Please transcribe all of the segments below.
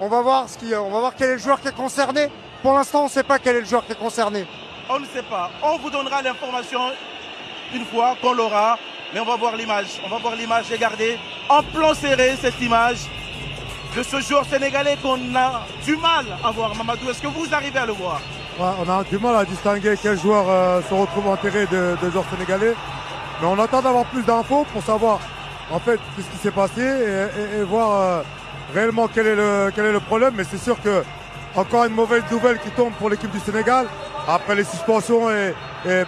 On va voir quel est le joueur qui est concerné. Pour l'instant, on ne sait pas quel est le joueur qui est concerné. On ne sait pas. On vous donnera l'information une fois qu'on l'aura. Mais on va voir l'image. On va voir l'image. Regardez, en plan serré, cette image de ce joueur sénégalais qu'on a du mal à voir. Mamadou, est-ce que vous arrivez à le voir? Ouais, on a du mal à distinguer quel joueur se retrouve enterré de joueurs sénégalais. Mais on attend d'avoir plus d'infos pour savoir en fait ce qui s'est passé et voir réellement quel est le problème. Mais c'est sûr que encore une mauvaise nouvelle qui tombe pour l'équipe du Sénégal après les suspensions et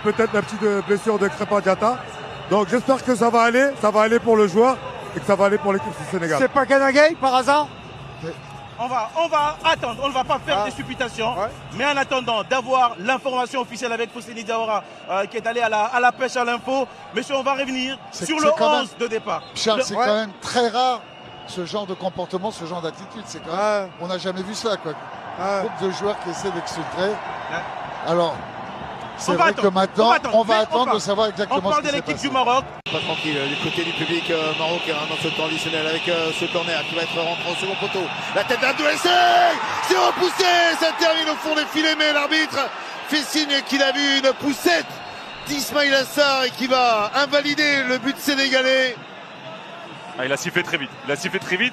peut-être la petite blessure de Krépin Diatta. Donc j'espère que ça va aller pour le joueur et que ça va aller pour l'équipe du Sénégal. C'est pas Gana Gueye par hasard? On va attendre, on ne va pas faire des supputations, mais en attendant d'avoir l'information officielle avec Fousseni Diawara qui est allé à la pêche à l'info. Messieurs, on va revenir sur le 11 de départ. Charles, c'est quand même très rare ce genre de comportement, ce genre d'attitude. C'est quand même, on n'a jamais vu ça, quoi. Un groupe de joueurs qui essaient d'exfiltrer. Alors, c'est vrai que maintenant, on va attendre de savoir exactement ce qui s'est passé. On parle de l'équipe du Maroc. Pas tranquille du côté du public marocain dans ce temps additionnel avec ce corner qui va être rentré au second poteau. La tête d'Abdoulaye, c'est repoussé, ça termine au fond des filets, mais l'arbitre fait signe qu'il a vu une poussette d'Ismaïl Assar et qui va invalider le but sénégalais. Ah, il a sifflé très vite.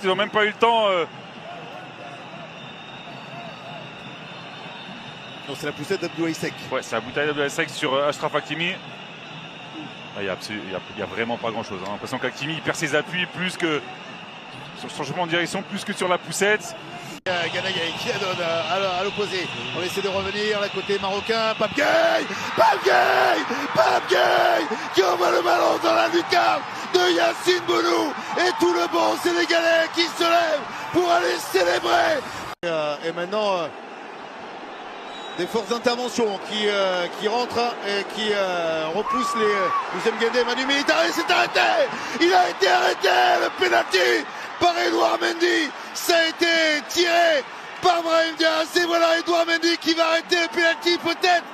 Ils n'ont même pas eu le temps. Non, c'est la poussette d'Abdoulaye Seck. Ouais, c'est la bouteille d'Abdoulaye Seck sur Achraf Hakimi. Il n'y a vraiment pas grand chose. J'ai l'impression qu'Hakimi perd ses appuis plus que sur le changement de direction, plus que sur la poussette. Gana Gueye qui la donne à l'opposé. On essaie de revenir, la côté marocain. Pape Gueye qui envoie le ballon dans la lucarne de Yacine Bounou. Et tout le bon sénégalais qui se lève pour aller célébrer. Et maintenant, des forces d'intervention qui rentrent et qui repoussent les deuxième Guédé. Manu Militari s'est arrêté. Il a été arrêté. Le pénalty par Edouard Mendy. Ça a été tiré par Brahim Diaz. Et voilà Edouard Mendy qui va arrêter le pénalty peut-être.